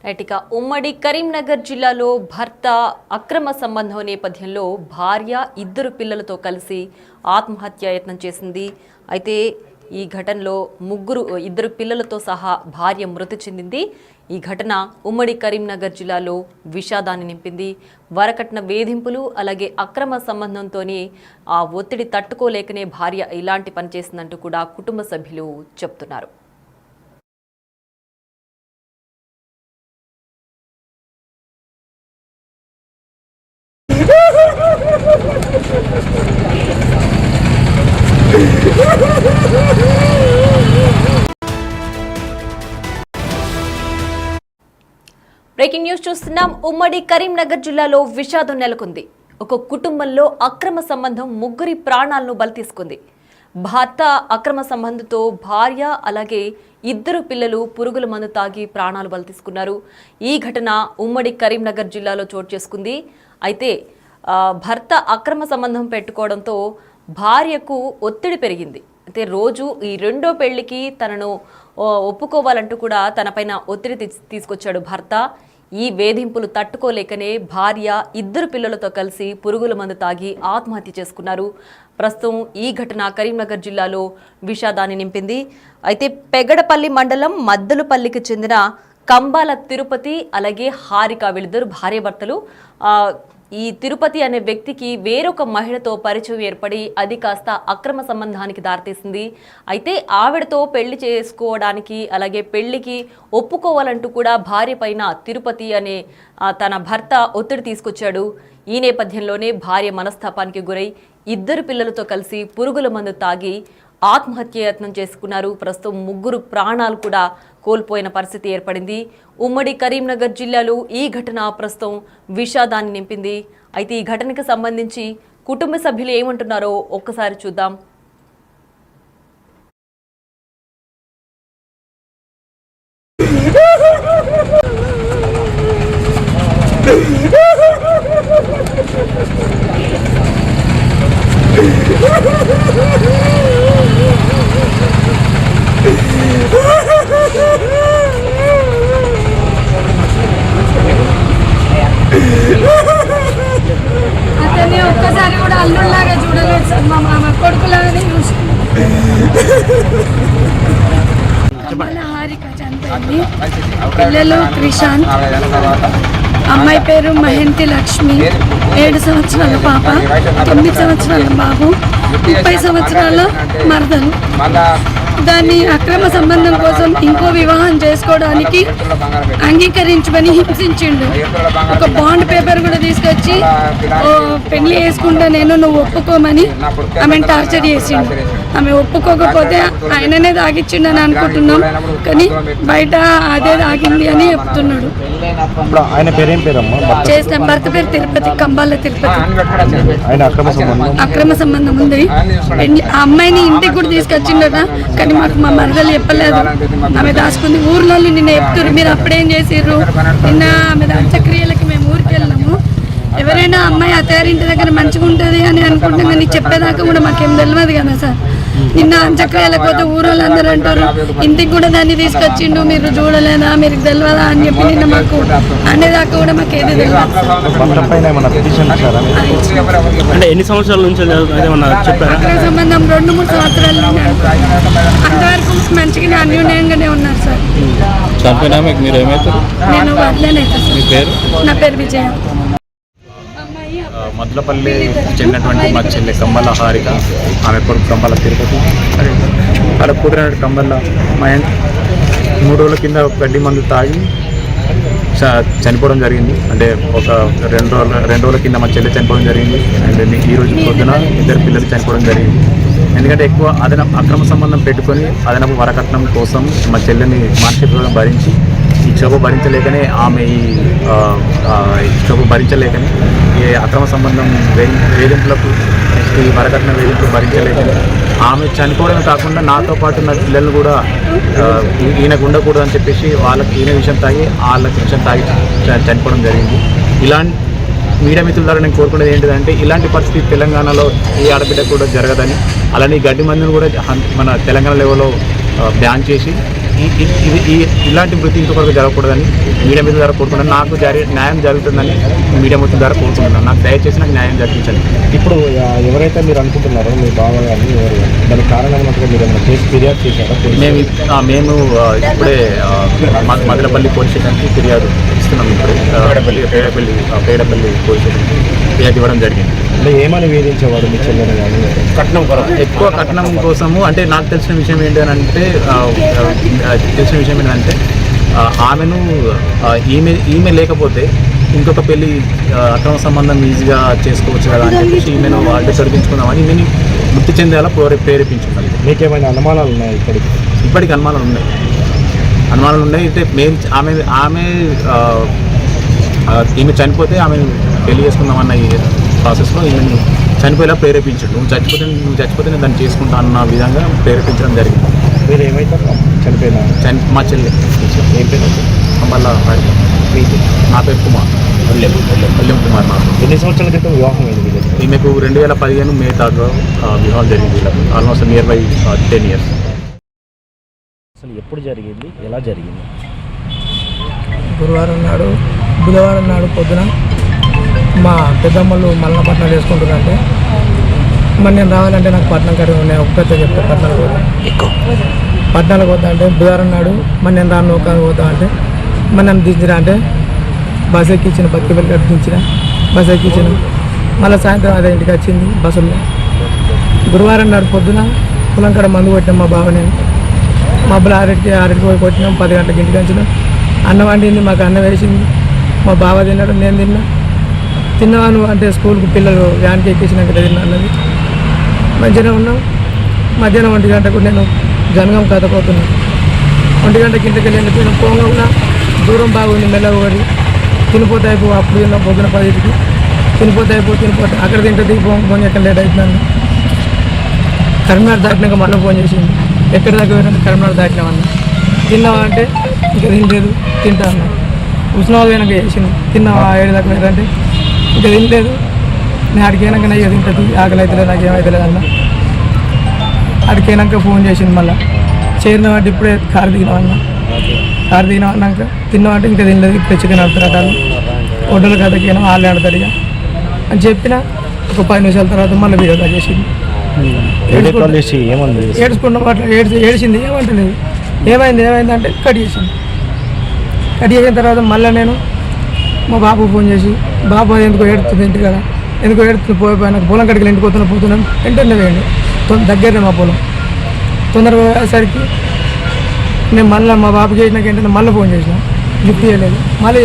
ఇక ఉమ్మడి కరీంనగర్ జిల్లాలో భర్త అక్రమ సంబంధం నేపథ్యంలో భార్య ఇద్దరు పిల్లలతో కలిసి ఆత్మహత్య యత్నం చేసింది. అయితే ఈ ఘటనలో ఇద్దరు పిల్లలతో సహా భార్య మృతి చెందింది. ఈ ఘటన ఉమ్మడి కరీంనగర్ జిల్లాలో విషాదాన్ని నింపింది. వరకట్న వేధింపులు అలాగే అక్రమ సంబంధంతోనే ఆ ఒత్తిడి తట్టుకోలేకనే భార్య ఇలాంటి పని చేసిందంటూ కూడా కుటుంబ సభ్యులు చెప్తున్నారు. బ్రేకింగ్ న్యూస్ చూస్తున్నాం. ఉమ్మడి కరీంనగర్ జిల్లాలో విషాదం నెలకొంది. ఒక కుటుంబంలో అక్రమ సంబంధం ముగ్గురి ప్రాణాలను బలి తీసుకుంది. భర్త అక్రమ సంబంధంతో భార్య అలాగే ఇద్దరు పిల్లలు పురుగుల మందు తాగి ప్రాణాలు బలి తీసుకున్నారు. ఈ ఘటన ఉమ్మడి కరీంనగర్ జిల్లాలో చోటు చేసుకుంది. అయితే భర్త అక్రమ సంబంధం పెట్టుకోవడంతో భార్యకు ఒత్తిడి పెరిగింది. అయితే రోజు ఈ రెండో పెళ్లికి తనను ఒప్పుకోవాలంటూ కూడా తనపైన ఒత్తిడి తీసుకొచ్చాడు భర్త. ఈ వేధింపులు తట్టుకోలేకనే భార్య ఇద్దరు పిల్లలతో కలిసి పురుగుల మందు తాగి ఆత్మహత్య చేసుకున్నారు. ప్రస్తుతం ఈ ఘటన కరీంనగర్ జిల్లాలో విషాదాన్ని నింపింది. అయితే పెగడపల్లి మండలం మద్దలుపల్లికి చెందిన కంబాల తిరుపతి అలాగే హారిక వీళ్ళిద్దరు భార్యాభర్తలు. ఈ తిరుపతి అనే వ్యక్తికి వేరొక మహిళతో పరిచయం ఏర్పడి అది కాస్త అక్రమ సంబంధానికి దారితీసింది. అయితే ఆవిడతో పెళ్లి చేసుకోవడానికి అలాగే పెళ్లికి ఒప్పుకోవాలంటూ కూడా భార్య పైన తిరుపతి అనే తన భర్త ఒత్తిడి తీసుకొచ్చాడు. ఈ నేపథ్యంలోనే భార్య మనస్తాపానికి గురై ఇద్దరు పిల్లలతో కలిసి పురుగుల మందు తాగి ఆత్మహత్య యత్నం చేసుకున్నారు. ప్రస్తుతం ముగ్గురు ప్రాణాలు కూడా కోల్పోయిన పరిస్థితి ఏర్పడింది. ఉమ్మడి కరీంనగర్ జిల్లాలో ఈ ఘటన ప్రస్తుతం విషాదాన్ని నింపింది. అయితే ఈ ఘటనకు సంబంధించి కుటుంబ సభ్యులు ఏమంటున్నారో ఒక్కసారి చూద్దాం. అతన్ని ఒక్కసారి కూడా అల్లుళ్ళలాగా చూడలేదు సార్. మా మామ కొడుకులాగానే చూసుకున్నాం. హారిక చనిపోయింది. పిల్లలు క్రిషాంత్, అమ్మాయి పేరు మహంతి లక్ష్మి, 7 సంవత్సరాల పాప, 9 సంవత్సరాల బాబు, 30 సంవత్సరాల మరదలు. దాన్ని అక్రమ సంబంధం కోసం ఇంకో వివాహం చేసుకోవడానికి అంగీకరించమని హింసించిండు. ఒక బాండ్ పేపర్ కూడా తీసుకొచ్చి పెళ్లి చేసుకుంటా నేను, నువ్వు ఒప్పుకోమని ఆమెను టార్చర్ చేసిండు. ఆమె ఒప్పుకోకపోతే ఆయననే తాగిచ్చిండని అనుకుంటున్నాం, కానీ బయట అదే తాగింది అని చెప్తున్నాడు. చేసిన భర్త పేరు తిరుపతి, కంబాల తిరుపతి. అక్రమ సంబంధం ఉంది. ఆ అమ్మాయిని ఇంటికి కూడా తీసుకొచ్చిండట, కానీ మాకు మా మరదలు చెప్పలేదు. ఆమె దాచుకుంది. ఊర్లో నిన్న చెప్తారు, మీరు అప్పుడేం చేసిర్రు. నిన్న ఆమె అంత్యక్రియలకి మేము ఊరికి వెళ్ళాము. ఎవరైనా అమ్మాయి అత్తగారింటి దగ్గర మంచిగా ఉంటుంది అని అనుకుంటాం, కానీ చెప్పేదాకా కూడా మాకేం తెలియదు కదా సార్. నిన్న అంత్యక్రియలకు పోతే ఊరోళ్ళందరూ అంటారు, ఇంటికి కూడా దాన్ని తీసుకొచ్చిండు, మీరు చూడలేదా, మీరు తెలియదా అని చెప్పి నిన్న మాకు అనేదాకా కూడా మాకు ఏది తెలియదు. ఎన్ని సంవత్సరాల నుంచి అక్రమ సంబంధం 2-3 సంవత్సరాల నుంచి. అంతవరకు మంచిగానే అన్యూన్యంగానే ఉన్నారు సార్. నేను వడ్లేనైతే సార్. నా పేరు విజయ. మద్లపల్లి చెందినటువంటి మా చెల్లి కంబల హారిక, ఆమె కొడుకు కంబల తిరుపతి, వాళ్ళ కూతురైన కంబల మహంత్ 3 రోజుల కింద గడ్డి మందు తాగి చనిపోవడం జరిగింది. అంటే ఒక 2 రోజుల కింద మా చెల్లి చనిపోవడం జరిగింది. అండ్ ఈరోజు పొద్దున ఇద్దరు పిల్లలు చనిపోవడం జరిగింది. ఎందుకంటే ఎక్కువ అక్రమ సంబంధం పెట్టుకొని అదనపు వరకట్నం కోసం మా చెల్లిని మానసికంగా భరించి ఈ క్షోభ భరించలేకనే ఆమె ఈ క్షోభ భరించలేకనే ఈ అక్రమ సంబంధం వేధింపులకు ఈ వరకట్న వేధింపులు భరించలేకనే ఆమె చనిపోవడమే కాకుండా నాతో పాటు నా పిల్లలు కూడా ఈయనకు ఉండకూడదు అని చెప్పేసి ఈయన విషయం తాగి వాళ్ళకి విషయం తాగి చనిపోవడం జరిగింది. ఇలాంటి మీడియా మిత్రుల ద్వారా నేను కోరుకునేది ఏంటిదంటే, ఇలాంటి పరిస్థితి తెలంగాణలో ఏ ఆడబిడ్డ కూడా జరగదని, అలానే గడ్డి మందును కూడా మన తెలంగాణ లెవెల్లో బ్యాన్ చేసి ఇలాంటి మృతి ఇంకొకరికి జరగకూడదని మీడియా మీద ద్వారా కోరుకుంటున్నాను. నాకు న్యాయం జరుగుతుందని మీడియా మొత్తం ద్వారా కోరుకుంటున్నాను. నాకు దయచేసి నాకు న్యాయం జరిపించండి. ఇప్పుడు ఎవరైతే మీరు అనుకుంటున్నారో మీ బావ కానీ ఎవరు దానికి కారణం ఉన్నట్టుగా మీరు ఏమైనా కేసు ఫిర్యాదు చేశారా? మేము ఇప్పుడే మదనపల్లి పోలీస్ స్టేషన్కి ఫిర్యాదు ఇస్తున్నాం. ఇప్పుడే పేడపల్లి పోలీస్ స్టేషన్కి ఫిర్యాదు ఇవ్వడం జరిగింది. అంటే ఏమని వేధించేవాడు మీ చెల్లెని కానీ? ఎక్కువ కట్నం కోసము అంటే నాకు తెలిసిన విషయం ఏంటంటే ఆమెను ఈమె లేకపోతే ఇంకొక పెళ్లి అక్రమ సంబంధం ఈజీగా చేసుకోవచ్చు కదా అని చెప్పేసి ఈమెను అడ్డు తొలగించుకుందామని ఈమెను మృతి చెందేలా ప్రేరేపించుకున్నాను. మీకేమైనా అనుమానాలు ఉన్నాయి? ఇప్పటికి అనుమానాలు ఉన్నాయి. అయితే మేము ఈమె చనిపోతే ఆమె పెళ్లి చేసుకుందామన్న ఈ ప్రాసెస్లో ఈమెను చనిపోయేలా ప్రేరేపించండు. నువ్వు చచ్చిపోతే నేను దాన్ని చేసుకుంటా అన్న విధంగా ప్రేరేపించడం జరిగింది. మీరు ఏమైతే చనిపోయినా? మా చెల్లి ఏం పేరు? మళ్ళా మీకు? నా పేరు కుమార్, వల్యం కుమార్. నాకు ఎన్ని సంవత్సరాల క్రితం వివాహం అయింది? ఈమెకు 2015 మే 3 వివాహం జరిగింది. వీళ్ళకి ఆల్మోస్ట్ నియర్ బై 10 years. అసలు ఎప్పుడు జరిగింది, ఎలా జరిగింది? గురువారం నాడు బుధవారం నాడు పొద్దున మా పెద్దమ్మలు మల్లపట్నం వేసుకుంటున్నారంటే మరి నేను రావాలంటే నాకు పట్నం కట్టి ఉన్నాయి. ఒక్కతే చెప్తే పట్నాలకు పోతా అంటే బుధవారం నాడు మరి నేను రాను నౌకానికి పోతా అంటే మరి నన్ను దించినా అంటే బస్ ఎక్కించిన బతికిపల్లి కట్టి దించిన బస్ ఎక్కించిన మళ్ళీ సాయంత్రం అదే ఇంటికి వచ్చింది బస్సుల్లో. గురువారం నాడు పొద్దున పొలం కాడ మందు కొట్టినాం మా బావ నేను. మబ్బులు 6కి పోయి కొట్టినాం. 10 గంటలకు ఇంటికి వచ్చినాం. అన్నం వండింది, మాకు అన్నం వేసింది. మా బావ తిన్నాడు, నేను తిన్నాను అంటే స్కూల్కి పిల్లలు వ్యాన్కి ఎక్కించినాక తిన్నా అన్నది. మంచిగా ఉన్నాం. మధ్యాహ్నం 1 గంటకు నేను జనగం కథపోతున్నాను. 1 గంటకి ఇంటికి వెళ్ళిపోయిన పోగా కూడా దూరం బాగుంది. మెల్లగా పడి తినిపోతే అయిపో అప్పుడు తిన్నాం. పొద్దున 10కి తినిపోతే అక్కడ తింటే ఫోన్ ఎక్కడ లేట్ అవుతుందండి. కరీంనగర్ దాటినాక మళ్ళీ ఫోన్ చేసింది. ఎక్కడ దాకా పోయినా కరీంనగర్ దాటినామన్నా. తిన్నావా అంటే ఇంకా తినలేదు, తింటా అన్నా. ఉష్ణవాదం వెనక చేసింది. తిన్నావా 7 దాకా పోయారంటే ఇంకా తినలేదు. నేను అడిగినాక నాకు తింటుంది, ఆకలి అవుతలేదు, నాకు ఏమవుతలేదు అన్న. అడిగినాక ఫోన్ చేసింది. మళ్ళీ చేరిన వాటి ఇప్పుడే కారు దిగినామన్నా. కారు దిగినామన్నాక తిన్నామంటే ఇంకా తినలేదు. ఇప్పుడు చికెన్ ఆడుతారట హోటల్ కథకి వాళ్ళు ఆడతారు ఇక అని చెప్పిన. ఒక 10 నిమిషాల తర్వాత మళ్ళీ వీడియో కాల్ చేసింది. ఏడ్చుకున్న అట్లా ఏడ్చింది. ఏమంటలేదు. ఏమైంది అంటే కట్ చేసింది. కట్ చేసిన తర్వాత మళ్ళీ నేను మా బాబు ఫోన్ చేసి, బాబు అది ఎందుకో ఏడుతుంది ఇంటి కదా, ఎందుకో ఏడుతుంది పోయిపోయినా పొలం కడికి ఇంటికి పోతున్నాం వెంటనే వేయండి. దగ్గరనే మా పొలం. తొందరగా పోయేసరికి నేను మళ్ళీ మా బాబుకి చేసినాక ఏంటంటే మళ్ళీ ఫోన్ చేసిన, లిఫ్ట్ చేయలేదు. మళ్ళీ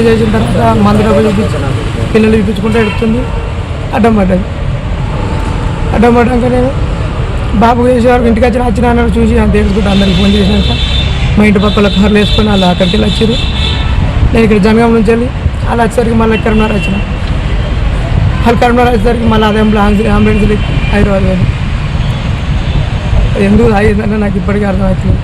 చేసిన తర్వాత మందు డబ్బు చూపించాను. పిల్లలు చూపించుకుంటే ఎడుతుంది. అడ్డం పడ్డాక నేను బాబు చేసేవారు ఇంటికి వచ్చిన అన్నాడు. చూసి అంత ఏడుచుకుంటే అందరికి ఫోన్ చేసినాక మా ఇంటి పక్కల కార్లు వేసుకొని అలా అక్కడికి వెళ్ళి వచ్చారు. నేను ఇక్కడ జనగాం నుంచి వెళ్ళి అలా వచ్చేసరికి మళ్ళీ కరీంనగర్ వచ్చిన. వాళ్ళు కరీంనగర్ వచ్చేసరికి మళ్ళీ అదే అంబులెన్స్ హైదరాబాద్ వెళ్ళి. ఎందుకు అయ్యిందంటే నాకు ఇప్పటికీ అర్థమవుతుంది.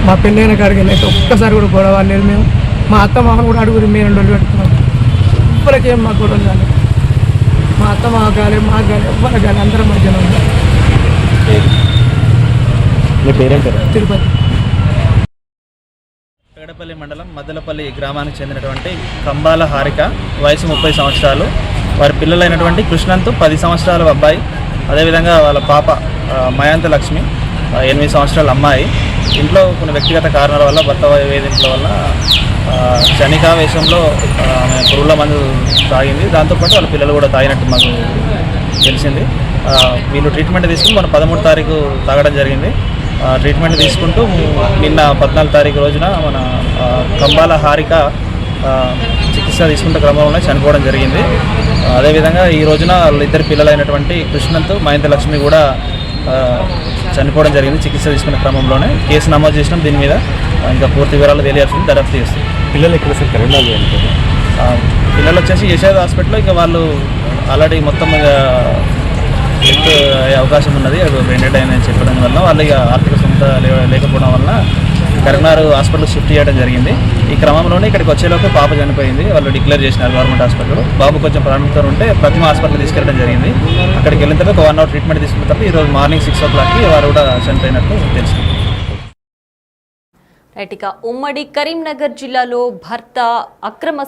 మా పెళ్ళైన కాడికి వెళ్ళి ఒక్కసారి కూడా గొడవ లేదు. మేము మా అత్త మామను కూడా అడుగురు మేము 2 రోజులు పెట్టుకున్నాం. ఇప్పటికేం మా గొడవలు కాలేదు. మా అత్త మా కాలే మా కాలే ఎవ్వరు కాలే, అందరం మధ్యలో ఉంది. తిరుపతి. పెగడపల్లి మండలం మద్దలపల్లి గ్రామానికి చెందినటువంటి కంబాల హారిక, వయసు 30 సంవత్సరాలు. వారి పిల్లలైనటువంటి కృష్ణంతు 10 సంవత్సరాల అబ్బాయి, అదేవిధంగా వాళ్ళ పాప మయాంత లక్ష్మి 8 సంవత్సరాల అమ్మాయి. ఇంట్లో కొన్ని వ్యక్తిగత కారణాల వల్ల, భర్త వేధింపుల వల్ల శనికావేశంలో పురుగుల మందు తాగింది. దాంతోపాటు వాళ్ళ పిల్లలు కూడా తాగినట్టు మాకు తెలిసింది. వీళ్ళు ట్రీట్మెంట్ తీసుకుని మన 13 తారీఖు తాగడం జరిగింది. ట్రీట్మెంట్ తీసుకుంటూ నిన్న 14 తారీఖు రోజున మన కంబాల హారిక చికిత్స తీసుకుంటే క్రమంలోనే చనిపోవడం జరిగింది. అదేవిధంగా ఈ రోజున వాళ్ళిద్దరు పిల్లలైనటువంటి కృష్ణంతు మయంత లక్ష్మి కూడా చనిపోవడం జరిగింది చికిత్స తీసుకునే క్రమంలోనే. కేసు నమోదు చేసినాం. దీని మీద ఇంకా పూర్తి వివరాలు తెలియాల్సింది దర్యాప్తు చేస్తుంది. పిల్లలు ఎక్కడ సార్? కరీంనగర్. పిల్లలు వచ్చేసి యశోద హాస్పిటల్లో ఇక వాళ్ళు ఆల్రెడీ మొత్తం డెత్ అయ్యే అవకాశం ఉన్నది. అది బ్రెయిన్ డెడ్ అయిందని చెప్పడం వల్ల వాళ్ళు ఇక ఆర్థిక సొంత లేకపోవడం వల్ల కరీంనగర్ హాస్పిటల్కి షిఫ్ట్ చేయడం జరిగింది. ఈ క్రమంలోనే ఇక్కడికి వచ్చేలోపు పాప చనిపోయింది. వాళ్ళు డిక్లేర్ చేసినారు గవర్నమెంట్ హాస్పిటల్లో. బాబు కొంచెం ప్రాణంతో ఉంటే ప్రతిమ హాస్పిటల్ తీసుకెళ్ళడం జరిగింది. అక్కడికి వెళ్ళిన తర్వాత 1 అవర్ ట్రీట్మెంట్ తీసుకున్న తర్వాత ఈరోజు మార్నింగ్ 6 o'clockకి వారు కూడా చనిపోయినట్టు తెలిసింది. రైట్, ఇక ఉమ్మడి కరీంనగర్ జిల్లాలో భర్త అక్రమ